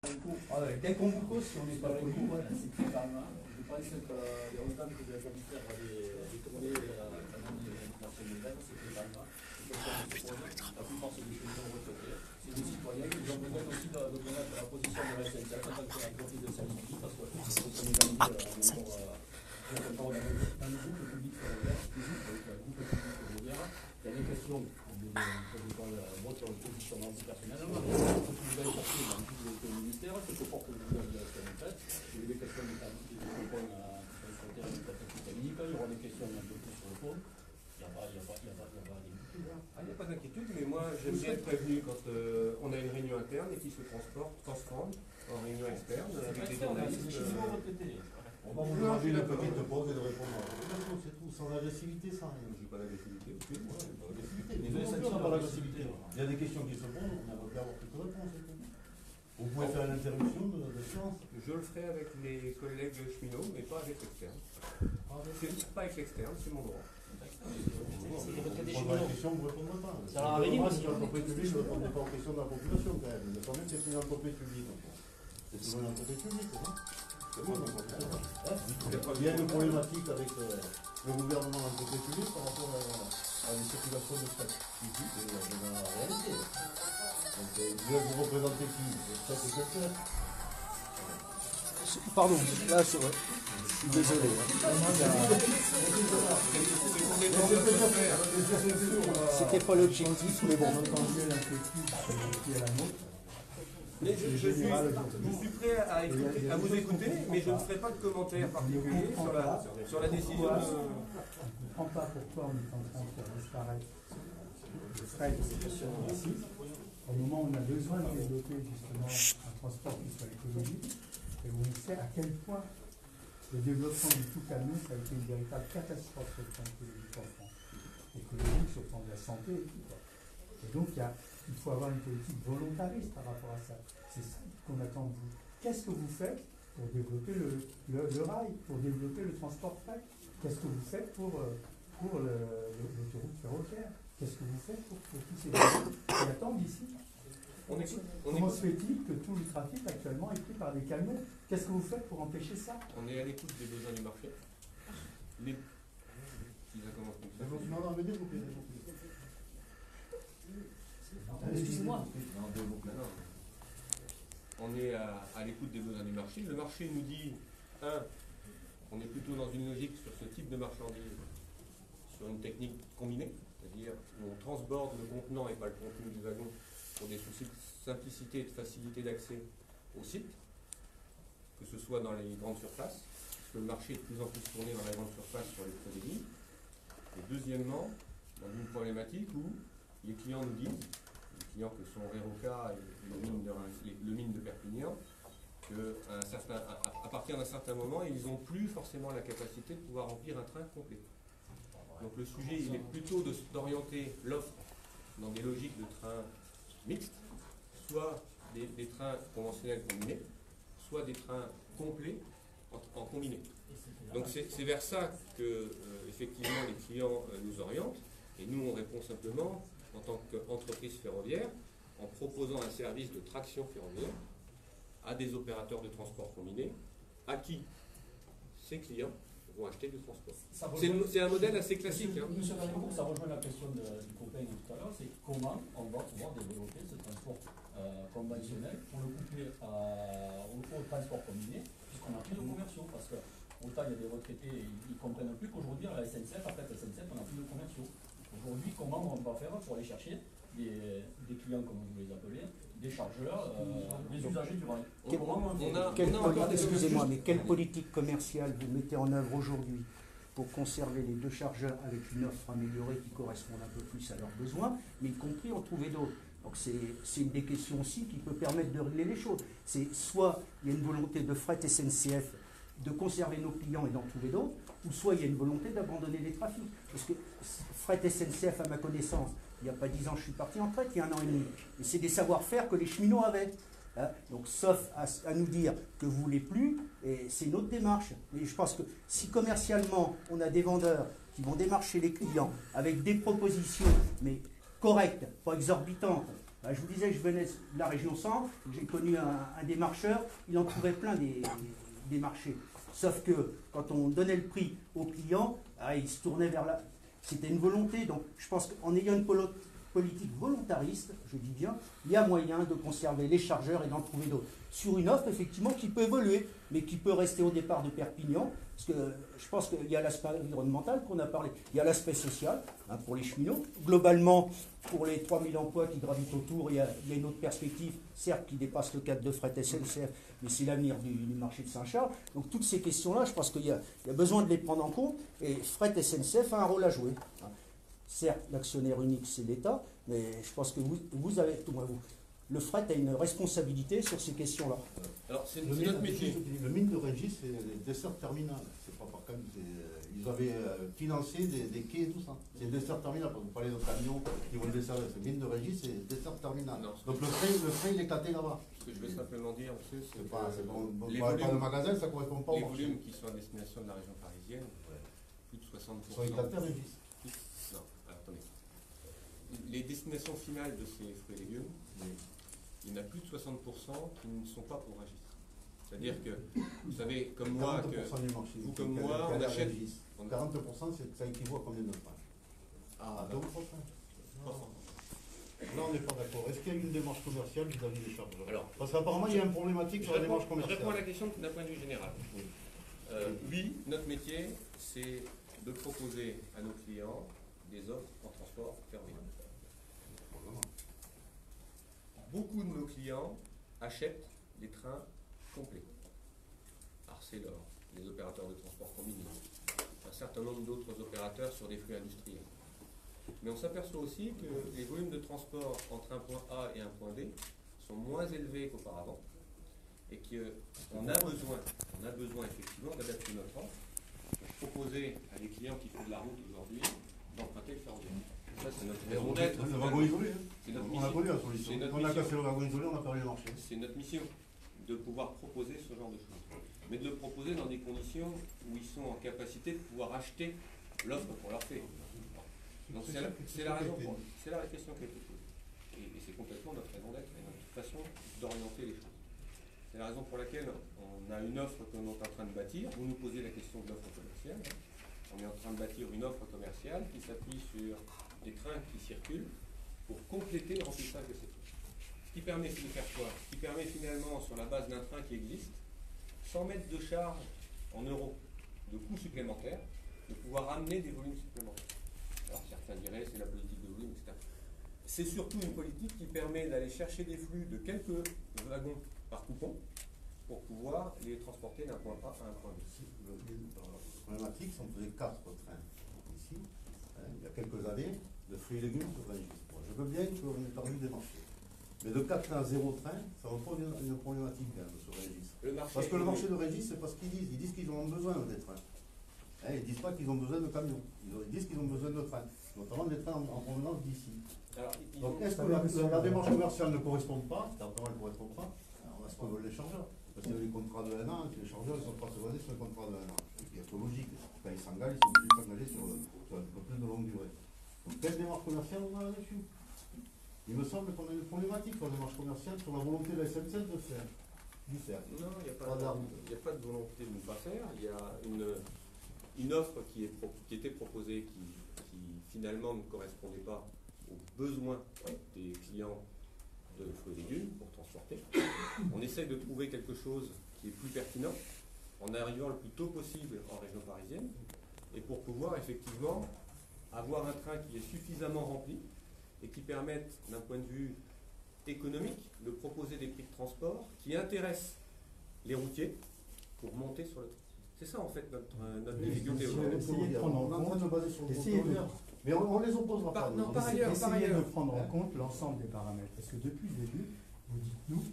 Dès qu'on vous cause, si on n'est pas poli, voilà. C'est très calme. Je pense que les retards que vous avez faire les tournées pendant les marchés de grève, c'est très calme. La plupart sont des cheminots retraités. C'est des citoyens. Ils ont besoin aussi de connaître la position de la SNCF en tant qu'entreprise de service public parce qu'on est dans le groupe public ferroviaire, il y a des questions de votre position antipersonnelle. Ce que vous avez porté dans tout le ministère, ce que porte le gouvernement en fait. Il y a des questions de répondre sur le terrain de la technique, il y aura des questions un peu plus sur le fond. Il n'y a pas d'inquiétude. Il n'y a pas d'inquiétude, mais moi j'aime bien être prévenu quand on a une réunion interne et qui se transforme en réunion externe avec des journalistes. On va vous demander une petite pause et de répondre à la question, c'est tout, sans agressivité, sans rien. Je n'ai pas l'agressivité, ok, moi, je n'ai pas l'agressivité. Il y a des questions qui se posent, on aimerait bien avoir quelques réponses, c'est tout. Vous pouvez faire une interruption de séance. Je le ferai avec les collègues cheminots, mais pas avec l'externe. Pas avec l'externe, c'est mon droit. C'est les retraités cheminots. Vous ne répondrez pas. Ça leur avait dit, moi, si l'entreprise publique, vous ne répondez pas aux questions de la population quand même. Le problème, c'est que c'est une entreprise publique. C'est toujours une entreprise publique, non? Il y a une problématique avec le gouvernement d'entreprise publique par rapport à des circulations de frais physiques de la réalité. Donc, vous représentez qui? Ça, c'est quelqu'un. Pardon, là, c'est vrai. Je suis désolé. C'était pas l'objectif, mais bon. Mais je suis prêt à vous écouter, mais je ne ferai pas de commentaires particuliers sur la décision. Je ne comprends pas pourquoi on est en train de faire disparaître le fret ici, au moment où on a besoin de développer justement un transport qui soit écologique, et où on sait à quel point le développement du tout camion, ça a été une véritable catastrophe sur le plan écologique en France. Écologique sur le plan de la santé et tout. Et donc il faut avoir une politique volontariste par rapport à ça. C'est ça qu'on attend de vous. Qu'est-ce que vous faites pour développer le rail, pour développer le transport fret? Qu'est-ce que vous faites pour l'autoroute ferroviaire? Qu'est-ce que vous faites pour tous ces gens qui attendent ici? Comment se fait-il que tout le trafic actuellement est pris par des camions? Qu'est-ce que vous faites pour empêcher ça? On est à l'écoute des besoins du marché. Non, mais développez. Excusez-moi. On est à l'écoute des besoins du marché. Le marché nous dit, on est plutôt dans une logique sur ce type de marchandises, sur une technique combinée, c'est-à-dire où on transborde le contenant et pas le contenu du wagon pour des soucis de simplicité et de facilité d'accès au site, que ce soit dans les grandes surfaces, parce que le marché est de plus en plus tourné dans la grande surface sur les prix des lignes. Et deuxièmement, dans une problématique où les clients nous disent, les clients que sont Reroca et le mine de Perpignan, qu'à partir d'un certain moment, ils n'ont plus forcément la capacité de pouvoir remplir un train complet. Donc le sujet, il est plutôt d'orienter l'offre dans des logiques de trains mixtes, soit des trains conventionnels combinés, soit des trains complets en combiné. Donc c'est vers ça que effectivement les clients nous orientent, et nous on répond simplement en tant qu'entreprise ferroviaire en proposant un service de traction ferroviaire à des opérateurs de transport combiné à qui ces clients vont acheter du transport. C'est un modèle assez classique. Monsieur Carrico, ça rejoint la question du copain tout à l'heure, c'est comment on va pouvoir développer ce transport conventionnel pour le coupler au transport combiné, puisqu'on n'a plus de commerciaux, parce que autant il y a des retraités, ils ne comprennent plus qu'aujourd'hui à la SNCF, après la SNCF, on n'a plus de commerciaux. Aujourd'hui, comment on va faire pour aller chercher des clients, comme vous les appelez, des chargeurs, des usagers du rail? Excusez-moi, mais quelle politique commerciale vous mettez en œuvre aujourd'hui pour conserver les deux chargeurs avec une offre améliorée qui corresponde un peu plus à leurs besoins, mais y compris en trouver d'autres? Donc c'est une des questions aussi qui peut permettre de régler les choses. C'est soit il y a une volonté de fret SNCF de conserver nos clients et d'en trouver d'autres, ou soit il y a une volonté d'abandonner les trafics. Parce que fret SNCF, à ma connaissance, il n'y a pas 10 ans je suis parti en retraite, il y a 1 an et demi. Et c'est des savoir-faire que les cheminots avaient. Hein, donc sauf à nous dire que vous ne voulez plus, et c'est une autre démarche. Mais je pense que si commercialement on a des vendeurs qui vont démarcher les clients avec des propositions, mais correctes, pas exorbitantes, Je vous disais que je venais de la région centre, j'ai connu un démarcheur, il en trouvait plein des marchés. Sauf que quand on donnait le prix aux clients, il se tournait vers là. C'était une volonté. Donc je pense qu'en ayant une politique volontariste, je dis bien, il y a moyen de conserver les chargeurs et d'en trouver d'autres. Sur une offre, effectivement, qui peut évoluer, mais qui peut rester au départ de Perpignan, parce que je pense qu'il y a l'aspect environnemental qu'on a parlé, il y a l'aspect social, pour les cheminots. Globalement, pour les 3000 emplois qui gravitent autour, il y a une autre perspective, certes, qui dépasse le cadre de fret SNCF, mais c'est l'avenir du marché de Saint-Charles. Donc toutes ces questions-là, je pense qu'il y a besoin de les prendre en compte, et fret SNCF a un rôle à jouer. Certes, l'actionnaire unique, c'est l'État, mais je pense que vous avez, tout moi, le fret a une responsabilité sur ces questions-là. Alors, c'est notre métier. Le mine de Régis, c'est des desserts terminales. C'est pas par contre, ils avaient financé des quais et tout ça. C'est des desserts terminales. Vous parlez de camions qui vont le desservir. Le mine de Régis, c'est des desserts terminales. Donc le train, il est éclaté là-bas. Ce que je vais simplement dire, monsieur, c'est que le magasin, ça ne correspond pas au marché. Les volumes qui sont à destination de la région parisienne, plus de 60%. Ils sont éclatés à Régis. Non, alors, attendez. Les destinations finales de ces fruits et légumes, il y en a plus de 60% qui ne sont pas pour Régis. C'est-à-dire que, vous savez, comme moi, vous comme moi, on achète... 40%, ça équivaut à combien de trains? Ah, donc, là, on n'est pas d'accord. Est-ce qu'il y a une démarche commerciale vis-à-vis des chargeurs? Alors, parce qu'apparemment, il y a une problématique sur la démarche commerciale. Je réponds à la question d'un point de vue général. Oui, notre métier, c'est de proposer à nos clients des offres en transport ferroviaire. Beaucoup de nos clients achètent des trains complets. Arcelor, les opérateurs de transport combiné, un certain nombre d'autres opérateurs sur des flux industriels. Mais on s'aperçoit aussi que les volumes de transport entre un point A et un point B sont moins élevés qu'auparavant et qu'on a besoin effectivement d'adapter notre offre pour proposer à des clients qui font de la route aujourd'hui d'emprunter le ferroviaire. Ça, c'est notre raison d'être. Le wagon isolé. On a connu la solution. On a cassé le wagon isolé, on a perdu le marché. C'est notre mission de pouvoir proposer ce genre de choses. Mais de le proposer dans des conditions où ils sont en capacité de pouvoir acheter l'offre qu'on leur fait. Donc c'est la raison c'est la question qui a été posée. Et c'est complètement notre raison d'être et notre façon d'orienter les choses. C'est la raison pour laquelle on a une offre qu'on est en train de bâtir. Vous nous posez la question de l'offre commerciale. On est en train de bâtir une offre commerciale qui s'appuie sur des trains qui circulent pour compléter le remplissage de ces trains. Ce qui permet de faire quoi? Ce qui permet finalement, sur la base d'un train qui existe, sans mettre de charge en euros, de coûts supplémentaires, de pouvoir amener des volumes supplémentaires. Alors certains diraient c'est la politique de volume, etc. C'est surtout une politique qui permet d'aller chercher des flux de quelques wagons par coupon pour pouvoir les transporter d'un point A à un point B. La problématique, c'est qu'on faisait 4 trains ici, il y a quelques années, de fruits et légumes sur Régis. Je veux bien qu'on ait perdu des marchés. Mais de 4 trains à 0 train, ça va pas une problématique quand même sur Régis. Parce que le marché de Régis, c'est pas ce qu'ils disent. Ils disent qu'ils en ont besoin des trains. Ils ne disent pas qu'ils ont besoin de camions. Ils disent qu'ils ont besoin de trains. Notamment des trains en provenance d'ici. Donc est-ce que la démarche commerciale ne correspond pas? Certainement, elle ne correspond pas. On va se veulent les chargeurs. Parce qu'il y a les contrats de 1 an, les chargeurs ne sont pas secondés sur les contrats de 1 an. C'est logique. Quand ils s'engagent, ils sont obligés de s'engager sur un peu plus de longue durée. Donc quelle démarche commerciale on a là-dessus? Il me semble qu'on a une problématique sur la démarche commerciale sur la volonté de la SNCF de faire. Non, il n'y a pas de volonté de ne pas faire. Il y a une offre qui était proposée qui finalement ne correspondait pas aux besoins des clients de fruits et légumes pour transporter. On essaie de trouver quelque chose qui est plus pertinent en arrivant le plus tôt possible en région parisienne et pour pouvoir effectivement avoir un train qui est suffisamment rempli et qui permette d'un point de vue économique de proposer des prix de transport qui intéressent les routiers pour monter sur le train. C'est ça en fait notre difficulté aujourd'hui. Essayez de prendre en compte, mais on les opposera pas. Essayez de prendre en compte l'ensemble des paramètres. Parce que depuis le début, vous dites nous,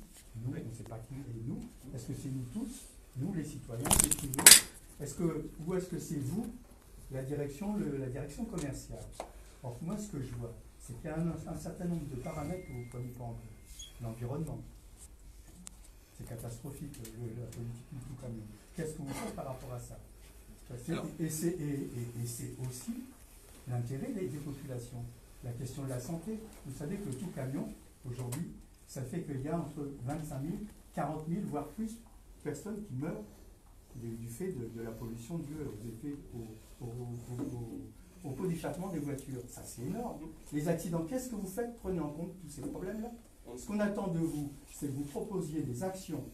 on ne sait pas qui est nous. Est-ce que c'est nous tous, nous les citoyens, les privés? Ou est-ce que c'est vous, la direction commerciale? Alors moi ce que je vois, c'est qu'il y a un certain nombre de paramètres que vous ne prenez pas en compte. L'environnement. C'est catastrophique, la politique du tout camion. Qu'est-ce que vous faites par rapport à ça? Et c'est aussi l'intérêt des populations. La question de la santé. Vous savez que tout camion, aujourd'hui, ça fait qu'il y a entre 25 000, 40 000, voire plus, personnes qui meurent du fait de la pollution due aux effets au pot d'échappement des voitures. Ça, c'est énorme. Les accidents, qu'est-ce que vous faites? Prenez en compte tous ces problèmes-là. Ce qu'on attend de vous, c'est que vous proposiez des actions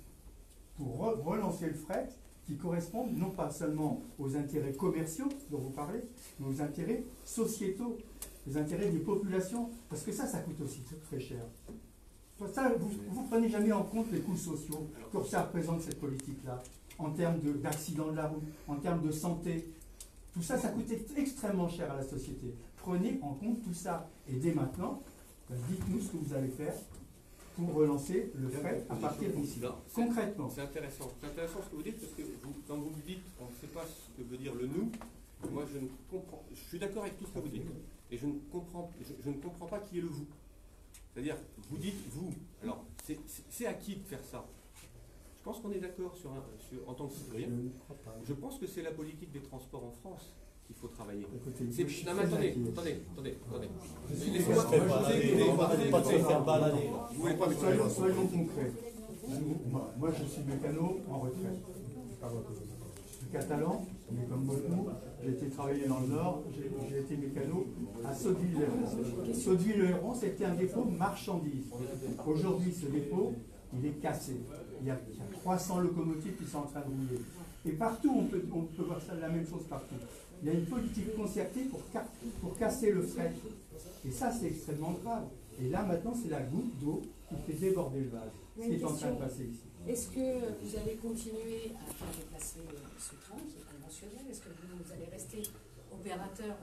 pour relancer le fret qui correspondent non pas seulement aux intérêts commerciaux dont vous parlez, mais aux intérêts sociétaux, les intérêts des populations, parce que ça coûte aussi très cher. Ça, vous ne prenez jamais en compte les coûts sociaux que ça représente cette politique-là, en termes d'accidents de la route, en termes de santé. Tout ça, ça coûte extrêmement cher à la société. Prenez en compte tout ça. Et dès maintenant, dites-nous ce que vous allez faire pour relancer le fret à partir d'ici. Concrètement. C'est intéressant. C'est intéressant ce que vous dites, parce que quand vous dites on ne sait pas ce que veut dire le nous, moi je ne comprends. Je suis d'accord avec tout ce que vous dites. Et je ne comprends pas qui est le vous. C'est-à-dire, vous dites vous. Alors, c'est à qui de faire ça? Je pense qu'on est d'accord en tant que citoyen. Je pense que c'est la politique des transports en France qu'il faut travailler. Non, mais attendez. Laissez-moi soyons concrets. Moi, je suis mécano en retraite. Je suis catalan, mais comme beaucoup, j'ai été travailler dans le Nord, j'ai été mécano à Sotteville-Léron. Sotteville-Léron, c'était un dépôt marchandises. Aujourd'hui, ce dépôt, il est cassé. Il y a 300 locomotives qui sont en train de rouler. Et partout, on peut voir ça, la même chose partout. Il y a une politique concertée pour casser le fret. Et ça, c'est extrêmement grave. Et là, maintenant, c'est la goutte d'eau qui fait déborder le vase. Ce qui est en train de passer ici. Est-ce que vous allez continuer à faire déplacer ce train qui est conventionnel? Est-ce que vous allez rester opérateur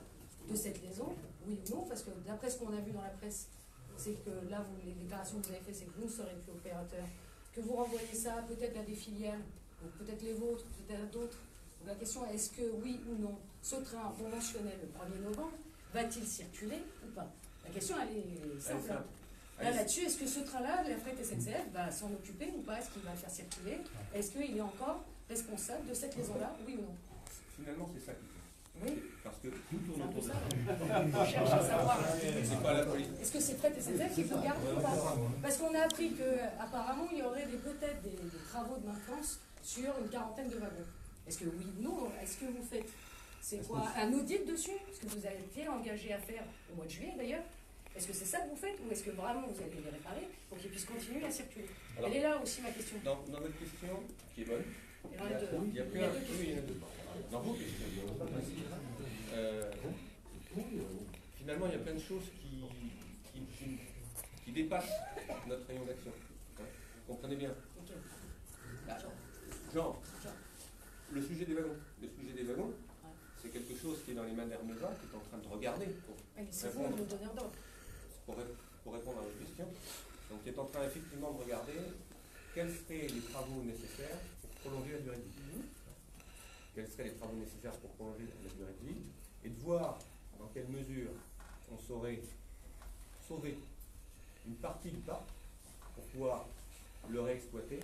de cette liaison? Oui ou non? Parce que d'après ce qu'on a vu dans la presse, c'est que là, les déclarations que vous avez faites, c'est que vous ne serez plus opérateur. Que vous renvoyez ça peut-être à des filiales, peut-être les vôtres, peut-être à d'autres. Donc la question est, est-ce que oui ou non, ce train conventionnel le 1er novembre, va-t-il circuler ou pas? La question, elle est simple. Là-dessus, est-ce que ce train-là, la fret SNCF, va s'en occuper ou pas? Est-ce qu'il va le faire circuler? Est-ce qu'il est encore responsable de cette liaison-là, oui ou non? Finalement, c'est ça qui fait. Oui. Parce que tout tourne autour de ça. On cherche à savoir. C'est pas la politique. Est-ce que c'est fret SNCF qu'il faut garder ou pas? Parce qu'on a appris qu'apparemment, il y aurait peut-être des travaux de maintenance sur une quarantaine de wagons. Est-ce que oui ou non? Est-ce que vous faites, c'est quoi, un audit dessus? Ce que vous avez été engagé à faire au mois de juillet d'ailleurs. Est-ce que c'est ça que vous faites ou est-ce que vraiment vous allez les réparer pour qu'ils puissent continuer à circuler? Alors, elle est là aussi ma question. Dans votre question, qui est bonne, il y en a deux. Il y a deux. Dans vos questions, finalement, il y a plein de choses qui dépassent notre rayon d'action. Vous comprenez bien? Genre, le sujet des wagons. Le sujet des wagons, c'est quelque chose qui est dans les mains d'Hermesa, qui est en train de regarder pour répondre à votre question. Donc, qui est en train effectivement de regarder quels seraient les travaux nécessaires pour prolonger la durée de vie. Quels seraient les travaux nécessaires pour prolonger la durée de vie, et de voir dans quelle mesure on saurait sauver une partie du parc pour pouvoir le réexploiter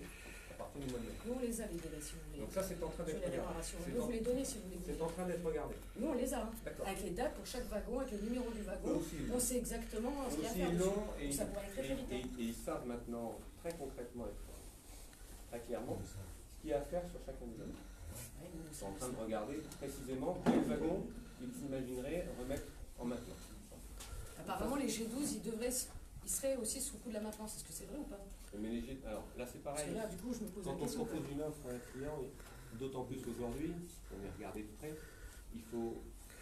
à partir du mois de mai. Nous, on les a, les délais, si vous voulez. Donc ça, c'est en train d'être regardé. Je peux vous les donner, si vous voulez. C'est en train d'être regardé. Nous, on les a, hein. Avec les dates pour chaque wagon, avec le numéro du wagon. On sait exactement ce qu'il y a à faire dessus. Ça pourrait être très vite. Et ils savent maintenant, très concrètement et très clairement, ce qu'il y a à faire sur chacun des wagons. Ils sont en train de regarder précisément quel wagon ils s'imagineraient remettre en maintenance. Apparemment, les G12, ils seraient aussi sous le coup de la maintenance. Est-ce que c'est vrai ou pas? Mais alors là, c'est pareil. Parce que là, du coup, je me pose quand la question. on propose une offre à un client, d'autant plus qu'aujourd'hui, on est regardé de près, il faut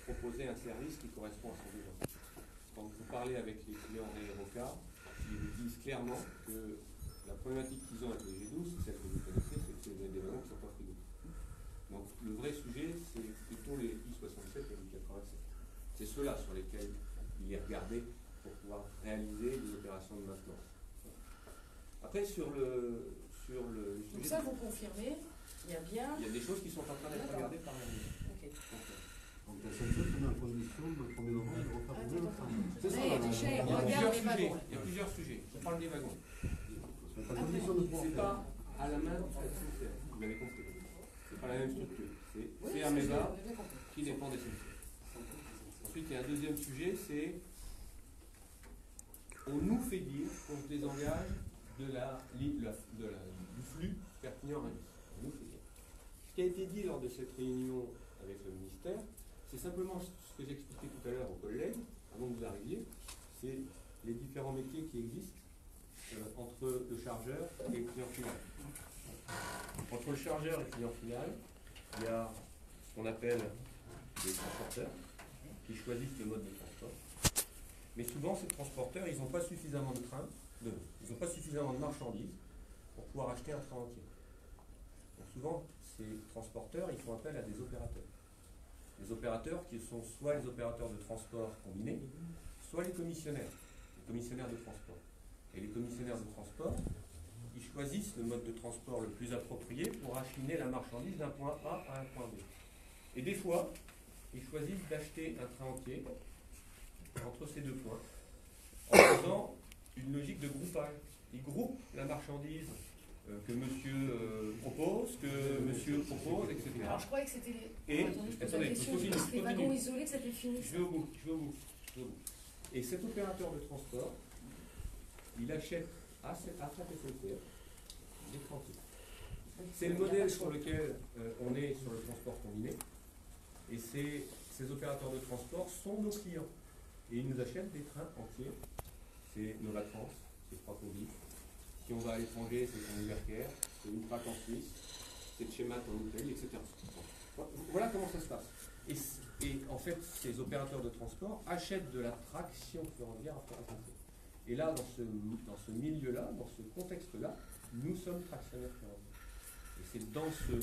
proposer un service qui correspond à son besoin. Quand vous parlez avec les clients Aérocar, ils vous disent clairement que la problématique qu'ils ont avec les G12, c'est celle que vous connaissez, c'est que c'est des wagons qui ne sont pas frigos. Donc le vrai sujet, c'est plutôt les I-67 et les I-87. C'est ceux-là sur lesquels il est regardé pour pouvoir réaliser des opérations de maintenance. Après, sur le sujet... Donc ça, vous confirmez, il y a bien... Il y a des choses qui sont en train d'être regardées par la ministre. Ok. Donc la SNCF met en condition le 1er novembre de refaire rouler le train. C'est ça, Il y a plusieurs sujets. Je parle des wagons. C'est pas à la main du SNCF, vous l'avez compris. C'est pas la même structure. C'est Hermesa qui dépend des SNCF. Ensuite, il y a un deuxième sujet, c'est on nous fait dire qu'on se désengage du flux Perpignan-Rungis. On nous fait dire. Ce qui a été dit lors de cette réunion avec le ministère, c'est simplement ce que j'expliquais tout à l'heure aux collègues, avant que vous arriviez, c'est les différents métiers qui existent entre le chargeur et le client final. Entre le chargeur et le client final, il y a ce qu'on appelle des transporteurs qui choisissent le mode de transport. Mais souvent, ces transporteurs, ils n'ont pas suffisamment de trains, ils n'ont pas suffisamment de marchandises pour pouvoir acheter un train entier. Donc souvent, ces transporteurs, ils font appel à des opérateurs. Les opérateurs qui sont soit les opérateurs de transport combinés, soit les commissionnaires de transport. Et les commissionnaires de transport, ils choisissent le mode de transport le plus approprié pour acheminer la marchandise d'un point A à un point B. Et des fois, ils choisissent d'acheter un train entier entre ces deux points, en faisant une logique de groupage. Ils groupent la marchandise que monsieur propose, que monsieur propose, etc. Alors je croyais que c'était. Et, attendez, c'était wagons isolés, que c'était fini. Je vais au bout. Et cet opérateur de transport, il achète à cette SNCF des trains entiers. C'est le modèle sur lequel on est sur le transport combiné. Et ces opérateurs de transport sont nos clients. Et ils nous achètent des trains entiers. C'est nos vacances, c'est Cracovie. Si on va à l'étranger, c'est son Ubercaire, c'est une traque en Suisse, c'est Chemat en Italie, etc. Voilà comment ça se passe. Et en fait, ces opérateurs de transport achètent de la traction ferroviaire à SNCF. Et là, dans ce milieu-là, dans ce contexte-là, nous sommes tractionnaires ferroviaires. Et c'est dans ce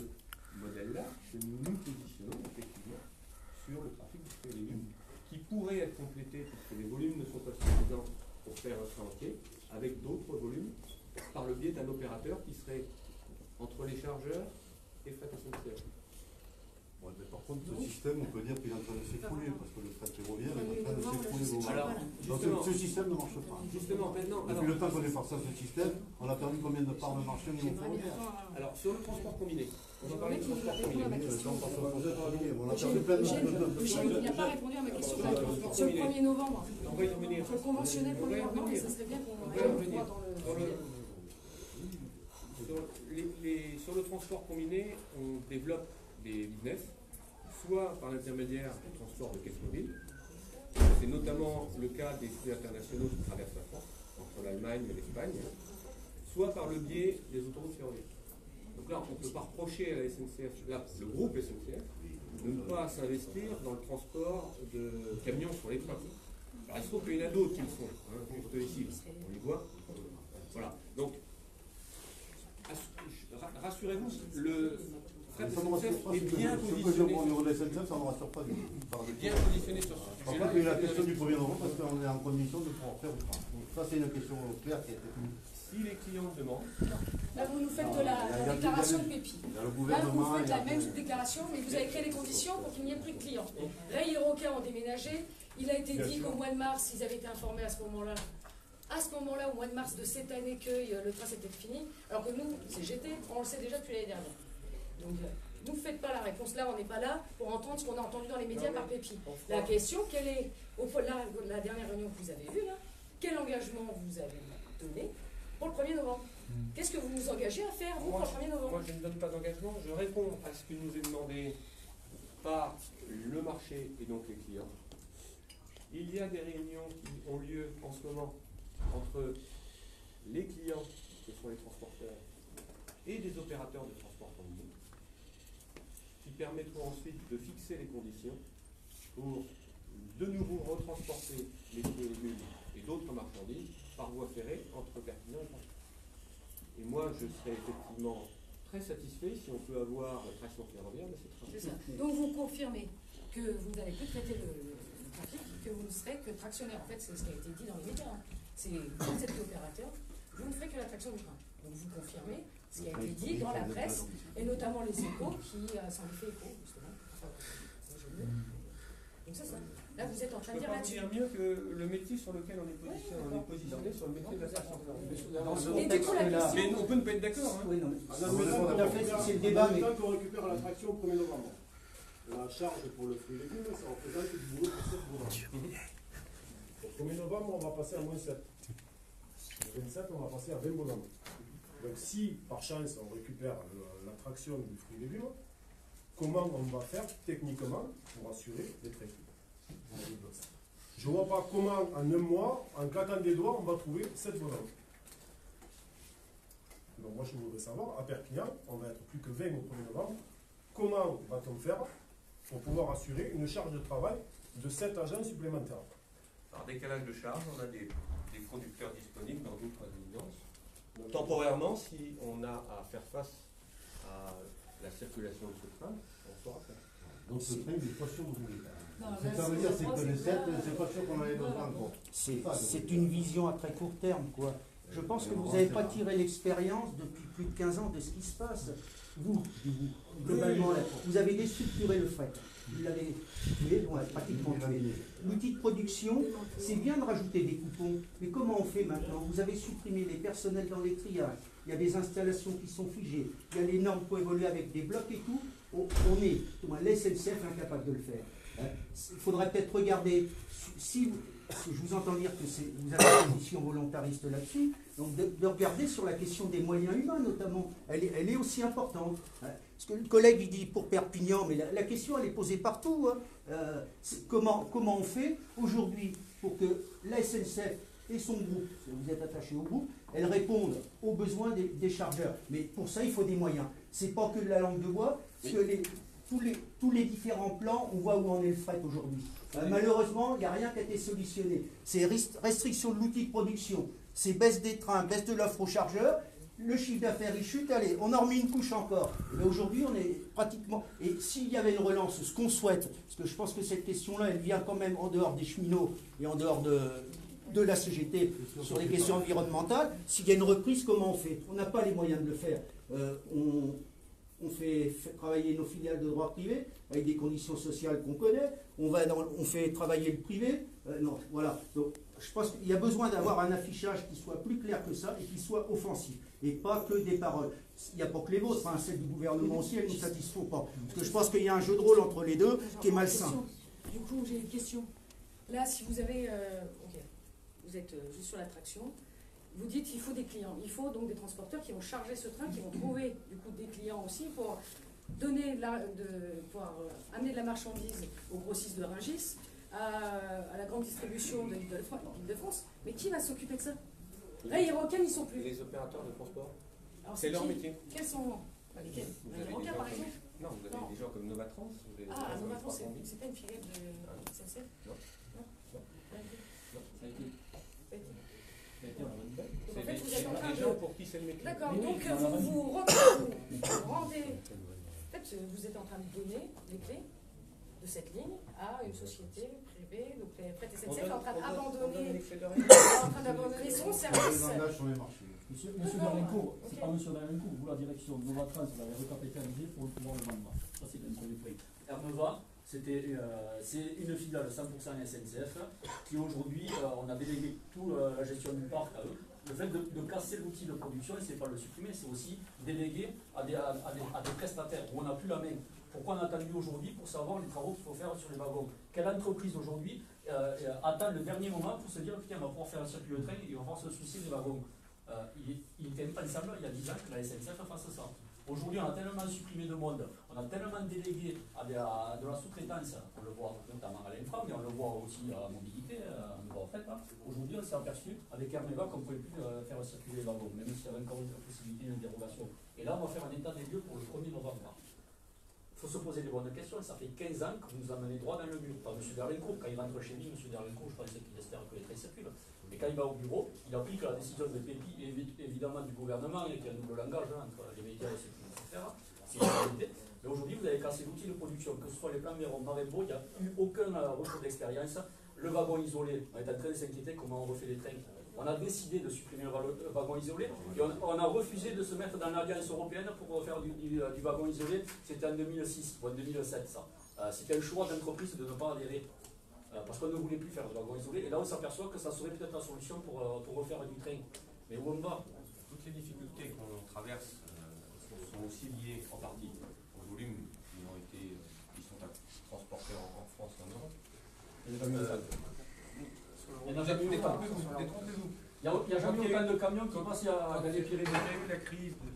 modèle-là que nous nous positionnons effectivement sur le trafic de fruits et légumes, qui pourrait être complété, puisque les volumes ne sont pas suffisants pour faire un train entier, avec d'autres volumes, par le biais d'un opérateur qui serait entre les chargeurs et Fret SNCF. Ouais, mais par contre, ce système, on peut dire qu'il est en train de s'écrouler, parce que le fret ferroviaire est en train de s'écrouler. Alors, donc ce système ne marche pas. Justement, maintenant... Depuis le temps qu'on est parti à ce système, on a perdu combien de parts de marché au niveau ferroviaire? Alors, sur le transport combiné, on va parler de transport combiné. On a perdu plein Eugène, il n'a pas répondu à ma question sur le 1er novembre. On va y revenir. Sur le conventionnel 1er novembre, mais ça serait bien qu'on aille droit dans le... Sur le transport combiné, on développe des business, soit par l'intermédiaire du transport de caisses mobiles. C'est notamment le cas des flux internationaux qui traversent la France, entre l'Allemagne et l'Espagne, soit par le biais des autoroutes ferroviaires. Donc là, on ne peut pas reprocher à la SNCF, là, le groupe SNCF, de ne pas s'investir dans le transport de camions sur les trains. Alors il se trouve qu'il y en a d'autres qui le font, juste ici, on les voit. Voilà. Donc, rassurez-vous, le Fret SNCF est bien positionné. Ça ne rassure pas du tout. Bien positionné sur ce Par sujet-là. contre, il y a la question du 1er novembre, parce qu'on est en condition de pouvoir faire du train. Ça, c'est une question claire qui a été. Si les clients demandent, Là, vous nous faites de la déclaration de Pépi. Là, vous faites la même déclaration, mais vous avez créé les conditions pour qu'il n'y ait plus de clients. Ray et Roca ont déménagé. Il a été dit qu'au mois de mars, ils avaient été informés à ce moment-là, au mois de mars de cette année, que le train c'était fini. Alors que nous, CGT, on le sait déjà depuis l'année dernière. Donc, ne nous faites pas la réponse là, on n'est pas là pour entendre ce qu'on a entendu dans les médias par Pépi. La question, quelle est, la dernière réunion que vous avez eue, là, quel engagement vous avez donné pour le 1er novembre? Qu'est-ce que vous nous engagez à faire, vous, pour le 1er novembre? moi je ne donne pas d'engagement, je réponds à ce qui nous est demandé par le marché et donc les clients. Il y a des réunions qui ont lieu en ce moment entre les clients, que sont les transporteurs, et des opérateurs de transport combiné, qui permettront ensuite de fixer les conditions pour de nouveau retransporter les fruits et légumes et d'autres marchandises par voie ferrée entre Perpignan et Paris. Et moi, je serais effectivement très satisfait si on peut avoir la traction ferroviaire de cette train. C'est ça. Donc vous confirmez que vous n'allez plus traiter le trafic, que vous ne serez que tractionnaire. En fait, c'est ce qui a été dit dans les médias. C'est vous êtes l'opérateur, vous ne ferez que la traction du train. Donc vous confirmez ce qui a été dit dans la presse, et notamment les échos qui s'en est fait écho, justement. Donc c'est ça. Là, vous êtes en train de dire là-dessus. Je peux pas vous dire mieux que le métier sur lequel on est positionné, sur le métier de la traction ferroviaire. Mais on peut ne pas être d'accord. Oui, non, C'est le débat. En même temps qu'on récupère la traction au 1er novembre. La charge pour le fruit et légumes, ça représente du boulot pour 7 jours. Au 1er novembre, on va passer à -7. Le 27, on va passer à 20 bonhommes. Donc si, par chance, on récupère l'attraction du fruit et légumes, comment on va faire techniquement pour assurer les trains? Je ne vois pas comment, en un mois, en claquant des doigts, on va trouver 7 bonhommes. Donc moi, je voudrais savoir, à Perpignan, on va être plus que 20 au 1er novembre, comment va-t-on faire pour pouvoir assurer une charge de travail de 7 agents supplémentaires? Par décalage de charge, on a des conducteurs disponibles dans d'autres résidences. Temporairement, si on a à faire face à la circulation de ce train, on saura faire. Donc ce train, il n'est pas sûr de rouler. Non, Ça là, veut dire c'est que les 7, pas- c'est pas sûr qu'on allait dans le train. C'est une vision à très court terme, quoi. Je pense que vous n'avez pas tiré l'expérience depuis plus de 15 ans de ce qui se passe. Vous, globalement, là, vous avez déstructuré le fret. Vous l'avez tué, bon, pratiquement tué. L'outil de production, c'est bien de rajouter des coupons, mais comment on fait maintenant? Vous avez supprimé les personnels dans les triages, il y a des installations qui sont figées, il y a les normes pour évoluer avec des blocs et tout. On est, la SNCF, incapable de le faire. Il faudrait peut-être regarder, si je vous entends dire que vous avez une position volontariste là-dessus, donc de regarder sur la question des moyens humains notamment, elle est aussi importante. Parce que le collègue il dit pour Perpignan, mais la question elle est posée partout. Comment on fait aujourd'hui pour que la SNCF et son groupe, si vous êtes attaché au groupe, elles répondent aux besoins des chargeurs. Mais pour ça il faut des moyens. C'est pas que de la langue de bois, parce que tous les différents plans, on voit où en est le fret aujourd'hui. Malheureusement, il n'y a rien qui a été solutionné. C'est restriction de l'outil de production, c'est baisse des trains, baisse de l'offre aux chargeurs, le chiffre d'affaires il chute, allez, on en remet une couche encore. Mais aujourd'hui, on est pratiquement... Et s'il y avait une relance, ce qu'on souhaite, parce que je pense que cette question-là, elle vient quand même en dehors des cheminots et en dehors de la CGT sur les questions environnementales, s'il y a une reprise, comment on fait? On n'a pas les moyens de le faire. On fait travailler nos filiales de droit privé avec des conditions sociales qu'on connaît. On fait travailler le privé. Non, voilà. Donc, je pense qu'il y a besoin d'avoir un affichage qui soit plus clair que ça et qui soit offensif. Et pas que des paroles. Il n'y a pas que les vôtres, hein, celles du gouvernement aussi, elles ne nous satisfont pas. Parce que je pense qu'il y a un jeu de rôle entre les deux qui est malsain. Du coup, j'ai une question. Là, si vous avez... ok, vous êtes juste sur l'attraction. Vous dites qu'il faut des clients. Il faut donc des transporteurs qui vont charger ce train, qui vont trouver du coup des clients aussi pour donner pouvoir amener de la marchandise aux grossistes de Rungis, à la grande distribution de l'Île-de-France. Mais qui va s'occuper de ça? Là, les Iroquois, ils ne sont plus. Et les opérateurs de transport, C'est leur métier. Quels sont lesquels? Les Iroquois, par exemple? Non, vous avez des gens comme Novatrans. Ah, Novatrans, c'est pas une filiale de SNCF? Non. Ça a été. Donc, en fait, vous êtes en train des gens pour qui c'est le métier. D'accord, Oui, donc oui, vous rendez... En fait, vous êtes en train de donner les clés de cette ligne à une société privée, donc Fret SNCF est en train d'abandonner son service. Les engages sur les marchés. Monsieur Darincourt, c'est pas Monsieur Darincourt, vous la direction de Novatrans, vous l'avez recapitalisé pour pouvoir le vendre. Ça c'est un premier point. Hermeva, c'est une filiale 100% SNCF qui aujourd'hui, on a délégué toute la gestion du parc à eux. Le fait de casser l'outil de production, c'est pas le supprimer, c'est aussi déléguer à des prestataires où on n'a plus la main. Pourquoi on a attendu aujourd'hui pour savoir les travaux qu'il faut faire sur les wagons? Quelle entreprise aujourd'hui attend le dernier moment pour se dire putain, on va pouvoir faire un circuit de train et on va pouvoir se soucier des wagons? Il était impensable il y a 10 ans que la SNCF fasse ça. Aujourd'hui, on a tellement supprimé de monde, on a tellement délégué à de la sous-traitance, on le voit notamment à l'infra, mais on le voit aussi à la mobilité, on le voit en fait. Aujourd'hui, on s'est aperçu avec Hermeva qu'on ne pouvait plus faire circuler les wagons, même s'il y avait encore une possibilité de dérogation. Et là, on va faire un état des lieux pour le 1er novembre. Il faut se poser les bonnes questions, ça fait 15 ans que vous nous amenez droit dans le mur. Pas M. Darincourt, quand il rentre chez lui, M. Darincourt, je pensais qu'il espère que les trains circulent. Et quand il va au bureau, il applique la décision de PEPI, évidemment du gouvernement, et qu'il y a un double langage entre les médias et ce qu'il faut faire. C'est une réalité. Mais aujourd'hui, vous avez cassé l'outil de production, que ce soit les plans Véron, Marenbo, il n'y a eu aucun retour d'expérience. Le wagon isolé, on est en train de s'inquiéter comment on refait les trains. On a décidé de supprimer le wagon isolé et on a refusé de se mettre dans l'alliance européenne pour faire du wagon isolé. C'était en 2006 ou en 2007 ça. C'était un choix d'entreprise de ne pas adhérer. Parce qu'on ne voulait plus faire de wagon isolé. Et là on s'aperçoit que ça serait peut-être la solution pour refaire du train. Mais où on va? Toutes les difficultés qu'on traverse sont aussi liées en partie aux volumes qui sont transportés en France et en Europe. Il n'y en a jamais eu autant. Détrompez-vous. Il n'y a jamais eu autant de camions qui passent dans les Pyrénées. Quand il y a eu la crise de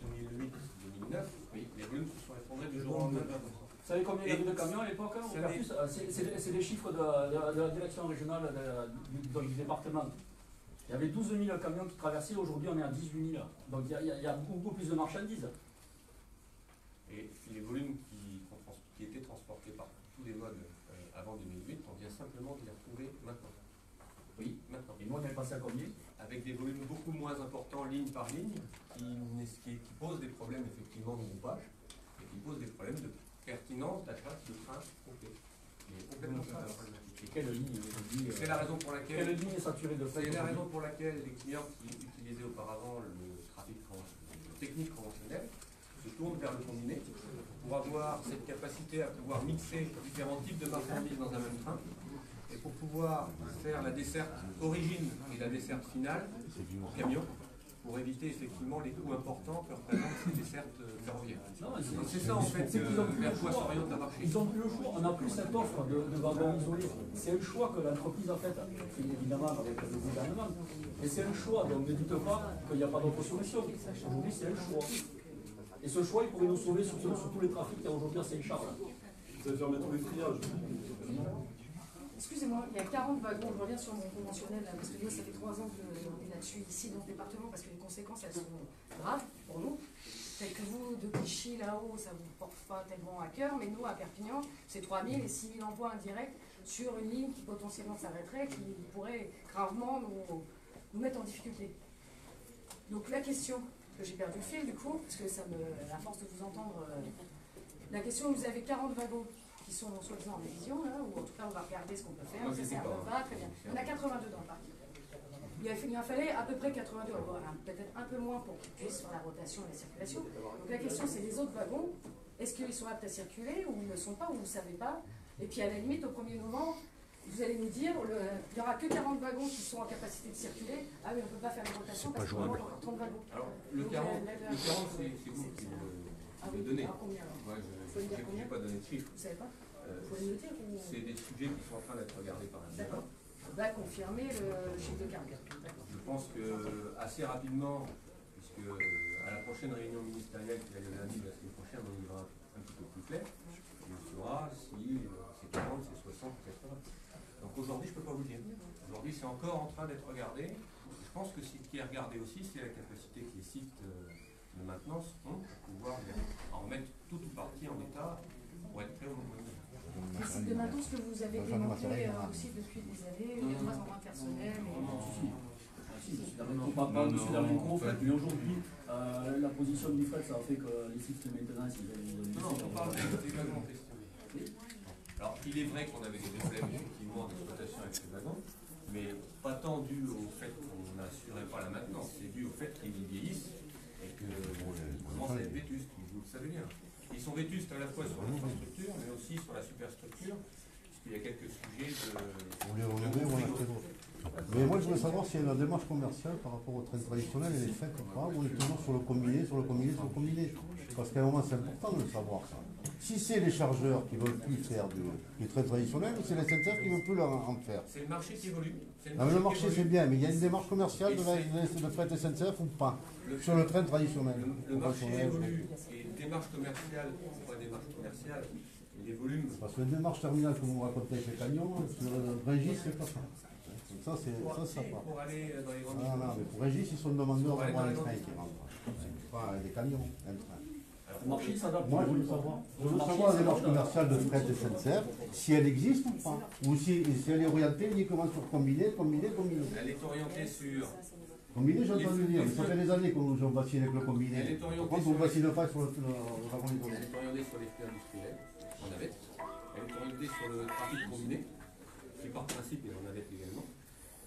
2008-2009, oui, les volumes se sont effondrés du jour au lendemain. Vous savez combien il y avait de camions à l'époque hein, c'est les chiffres de la direction régionale du département. Il y avait 12 000 camions qui traversaient, aujourd'hui on est à 18 000. Donc il y a beaucoup plus de marchandises. Et les volumes qui étaient transportés par tous les modes avant 2008, on vient simplement de les retrouver maintenant. Oui, maintenant. Et nous on est passé à combien? Avec des volumes beaucoup moins importants ligne par ligne, qui posent des problèmes effectivement de groupage et qui posent des problèmes de pertinence d'achat de train complet. Mais complètement problématique. Et quelle ligne C'est la raison pour laquelle. Quelle ligne est saturée de fret? C'est la raison pour laquelle les clients qui utilisaient auparavant le trafic technique conventionnel se tournent vers le combiné pour avoir cette capacité à pouvoir mixer différents types de marchandises dans un même train et pour pouvoir faire la desserte origine et la desserte finale en camion pour éviter effectivement les coûts importants que représentent ces dessertes ferroviaires. C'est ça en fait vers quoi s'oriente un marché. Ils n'ont plus le choix, on n'a plus cette offre de wagons isolés. C'est un choix que l'entreprise a fait, évidemment avec le gouvernement. Et c'est un choix, donc ne dites pas qu'il n'y a pas d'autre solution. Aujourd'hui c'est un choix. Et ce choix il pourrait nous sauver sur tous les trafics qu'il y a aujourd'hui à Saint-Charles. Vous avez fermé tous les triages. Excusez-moi, il y a 40 wagons, je reviens sur mon conventionnel, là, parce que nous, ça fait 3 ans qu'on est là-dessus, ici, dans le département, parce que les conséquences, elles sont graves pour nous. Peut-être que vous, de Clichy, là-haut, ça ne vous porte pas tellement à cœur, mais nous, à Perpignan, c'est 3 000 et 6 000 emplois indirects sur une ligne qui potentiellement s'arrêterait, qui pourrait gravement nous mettre en difficulté. Donc la question, que j'ai perdu le fil du coup, parce que à force de vous entendre, la question, vous avez 40 wagons qui sont soi-disant en révision, là, ou en tout cas on va regarder ce qu'on peut faire, ça c'est un repas, très bien. Il y en a 82 dans le parc. Il en fallait à peu près 82, peut-être un peu moins pour qu'ils puissent faire la rotation et la circulation. Donc la question c'est les autres wagons, est-ce qu'ils sont aptes à circuler ou ils ne sont pas ou vous ne savez pas? Et puis à la limite au 1er novembre, vous allez nous dire, il n'y aura que 40 wagons qui sont en capacité de circuler. Ah oui, on ne peut pas faire la rotation parce qu'on a encore 30 wagons. Alors le 40, c'est vous qui le donnez. Alors combien alors? Moi, je n'ai pas donné de chiffres. Vous ne savez pas? Vous pouvez nous dire ou... C'est des sujets qui sont en train d'être regardés par un débat. Va confirmer le chiffre de 40. Je pense que assez rapidement, puisque à la prochaine réunion ministérielle qui a lieu lundi de la semaine prochaine, on y va un petit peu plus clair. On saura si c'est 40, c'est 60 ou 80. Donc aujourd'hui, je ne peux pas vous dire. Aujourd'hui, c'est encore en train d'être regardé. Je pense que ce qui est regardé aussi, c'est la capacité que les sites de maintenance ont pour pouvoir en remettre tout ou partie en état pour être prêt au moment donné. Les sites de maintenance que vous avez démontrés aussi depuis des années, il y a moins en moins de personnel. Pas dessus d'un coup, en fait, mais aujourd'hui, la position du fret, ça a fait que les sites de maintenance, Non, on parle des wagons questionnés. Alors, il est vrai qu'on avait des problèmes effectivement d'exploitation avec ces wagons, mais pas tant dû au fait qu'on n'assurait pas la maintenance, c'est dû au fait qu'ils vieillissent et qu'ils commencent à être vétustes, vous le savez bien. Ils sont vétustes à la fois sur l'infrastructure, mais aussi sur la superstructure, puisqu'il y a quelques sujets de... On les regarder ou on a fait d'autres. Mais moi, je voulais savoir s'il y a une démarche commerciale par rapport au train traditionnel, elle est faite ou pas, ou on est toujours sur le combiné, sur le combiné, sur le combiné. Parce qu'à un moment, c'est important de le savoir, ça. Si c'est les chargeurs qui ne veulent plus faire du train traditionnel, ou c'est les SNCF qui ne veulent plus en faire. C'est le marché qui évolue. Le marché, c'est bien, mais il y a une démarche commerciale de fret SNCF ou pas sur le train traditionnel. Le marché évolue et une démarche commerciale, c'est pas une démarche commerciale, les volumes. Parce que la démarche terminale que vous racontez avec les camions, sur Régis, c'est pas ça. Ça, ça part. Pour aller dans les grandes non, mais pour Régis, ils sont demandeurs d'avoir un train qui rentre. C'est pas des camions, un train. Le marché s'adapte. Moi, je veux savoir la démarche commerciale de fret SNCF, si elle existe ou pas. Ou si elle est orientée uniquement sur combiné. Elle est orientée sur... Combiné, j'ai entendu dire, mais ça fait des années qu'on nous vacciné avec le combiné. Elle est orientée on ne vaccine pas sur le wagon isolé. Elle est orientée sur les flux industriels, en navette. Elle est orientée sur le trafic combiné, qui par principe est en navette également.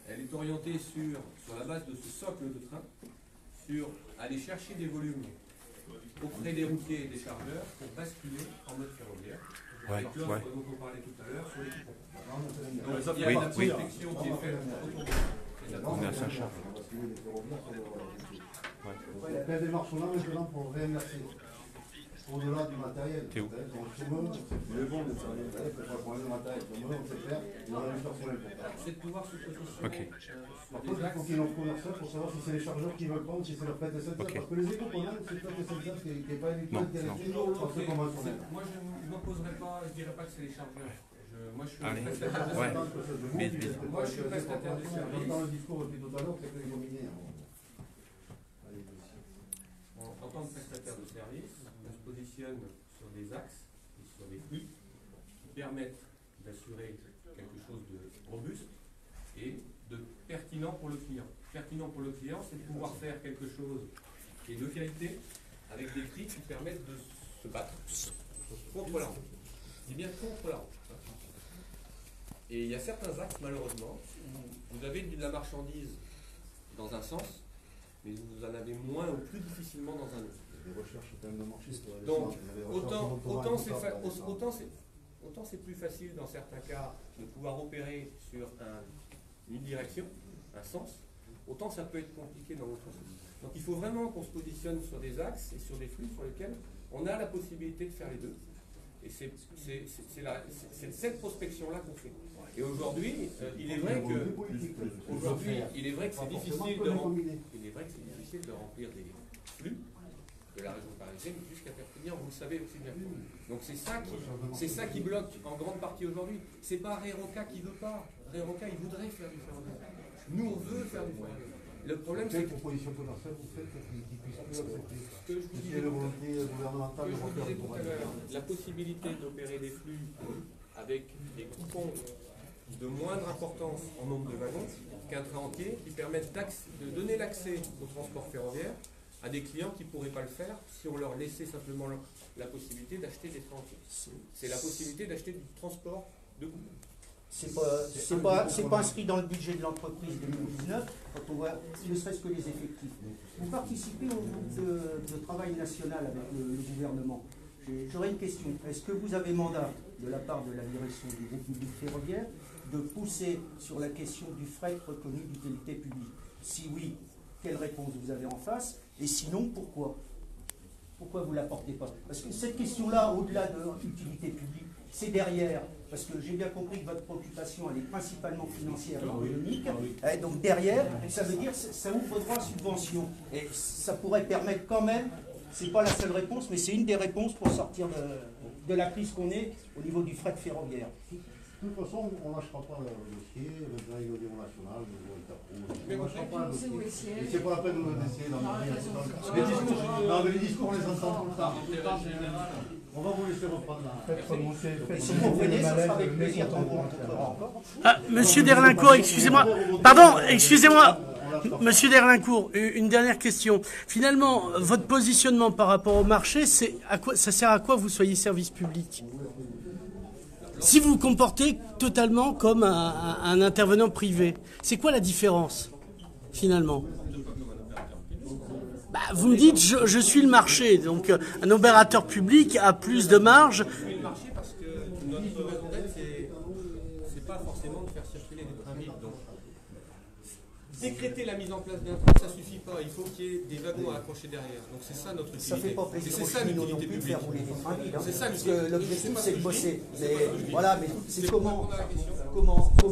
Elle est orientée sur la base de ce socle de train, sur aller chercher des volumes auprès des routiers et des chargeurs pour basculer en mode ferroviaire. Avec l'offre dont on parlait tout à l'heure sur les coupons. Donc il y a une protection qui est faite autour de ça. On est à Saint-Charles. Il y a plein de démarches là maintenant pour réinverser. au-delà du matériel. T'es où? Le bon, le problème du matériel. On sait faire, et on a du personnel pour ça. C'est de pouvoir se positionner Ok. Par contre, il faut qu'il y ait une conversion pour savoir si c'est les chargeurs qui veulent prendre, si c'est leur fête SNCF. Ok. Parce que les échos qu'on a, c'est pas SNCF qui n'est pas du tout Non, intéressé non. par ce conventionnel. Moi, je ne m'opposerai pas, je ne dirais pas que c'est les chargeurs. Moi, je suis Allez. prestataire de Ouais. service. Moi, je suis prestataire de service. Dans le discours depuis tout à l'heure, c'est que les combinés. En tant que prestataire de service, on se positionne sur des axes et sur des flux qui permettent d'assurer quelque chose de robuste et de pertinent pour le client. Pertinent pour le client, c'est de pouvoir faire quelque chose qui est de qualité avec des prix qui permettent de se battre contre la route. Je dis bien contre la route. Et il y a certains axes, malheureusement, où vous avez de la marchandise dans un sens, mais vous en avez moins ou plus difficilement dans un autre. Les recherches quand même de marché. Donc, autant c'est plus facile dans certains cas de pouvoir opérer sur une direction, un sens, autant ça peut être compliqué dans l'autre sens. Donc il faut vraiment qu'on se positionne sur des axes et sur des flux sur lesquels on a la possibilité de faire les deux. Et c'est cette prospection-là qu'on fait. Et aujourd'hui, il est vrai que c'est difficile de remplir des flux de la région parisienne jusqu'à Perpignan, vous le savez aussi bien que nous. Donc c'est ça qui bloque en grande partie aujourd'hui. C'est pas Reroca qui veut pas. Reroca, il voudrait faire du ferroviaire. Nous, on veut faire du ferroviaire. Le problème, c'est quelle que proposition commerciale vous faites pour qu'ils puissent plus accepter je vous s'il y disais a la volonté gouvernementale de refaire des tout à l'heure, la possibilité d'opérer des flux avec des coupons de moindre importance en nombre de wagons qu'un train entier qui permettent de donner l'accès au transport ferroviaire à des clients qui ne pourraient pas le faire si on leur laissait simplement la possibilité d'acheter des trains entiers. C'est la possibilité d'acheter du transport de coupons. C'est pas inscrit dans le budget de l'entreprise 2019, quand on voit ne serait-ce que les effectifs. Vous participez au groupe de travail national avec le gouvernement. J'aurais une question. Est-ce que vous avez mandat de la part de la direction du groupe public ferroviaire de pousser sur la question du fret reconnu d'utilité publique? Si oui, quelle réponse vous avez en face? Et sinon, pourquoi? Pourquoi vous ne la portez pas? Parce que cette question-là, au-delà de l'utilité publique, c'est derrière. Parce que j'ai bien compris que votre préoccupation, elle est principalement financière et économique. Et donc derrière, ça veut dire que ça ouvre droit à subvention. Et ça pourrait permettre quand même, c'est pas la seule réponse, mais c'est une des réponses pour sortir de la crise qu'on est au niveau du fret ferroviaire. De toute façon, on ne lâchera pas le dossier, le travail au niveau national, le niveau État. On ne lâchera pas le dossier. Et c'est pas la peine de le laisser dans les discours, on les entend tout le temps. On va vous laisser reprendre là. Monsieur Derlincourt, excusez-moi. Pardon, excusez-moi. Monsieur Derlincourt, une dernière question. Finalement, votre positionnement par rapport au marché, ça sert à quoi vous soyez service public? Si vous vous comportez totalement comme un intervenant privé, c'est quoi la différence, finalement? Vous me dites, je suis le marché, donc un opérateur public a plus de marge. Je suis le marché parce que notre raison d'être, c'est pas forcément de faire circuler des trains vides. Donc, décréter la mise en place d'un train, ça suffit pas. Il faut qu'il y ait des wagons à accrocher derrière. Donc c'est ça notre utilité. Ça fait pas plaisir c'est aux ça cheminots non l'utilité plus de publique. faire rouler des trains vides. C'est ça Parce que l'objectif c'est de bosser. Mais voilà, mais c'est C'est comment pour répondre à la question.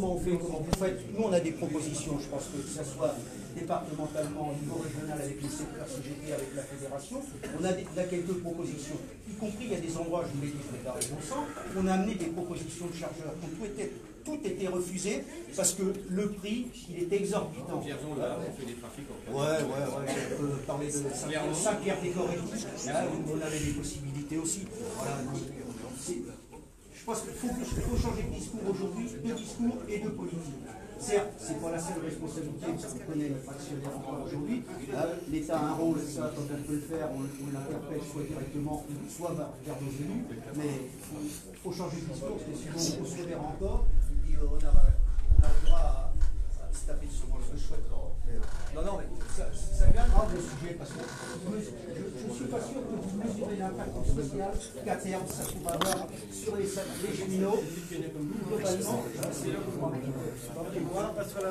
on fait, comment vous faites. Nous on a des propositions, je pense que ça soit départementalement, au niveau régional avec les secteurs CGT, avec la fédération, on a quelques propositions. Y compris, il y a des endroits, je vous l'ai dit, je vais la région centre, on a amené des propositions de chargeurs. Donc tout était refusé parce que le prix, il est exorbitant. Vierzon, là, on fait des trafics en Ouais, on peut parler de Saint-Pierre-des-Corps et tout. Là, on avait des possibilités aussi. Voilà, donc, je pense qu'il faut changer de discours aujourd'hui, de discours et de politique. Certes, ce n'est pas la seule responsabilité, parce qu'on connaît notre actionnaire encore aujourd'hui. L'État a un rôle, ça, quand on peut le faire, on l'interpelle soit directement, soit vers nos élus. Mais il faut changer de discours, parce que sinon on se verra encore, et puis on arrivera à se taper sur ce que je souhaite. Non, mais ça devient grave le sujet, parce que je ne suis pas sûr que vous mesurez l'impact social qu'à terme ça pourra avoir sur les cheminots. Globalement, c'est là que je crois. On va passer à la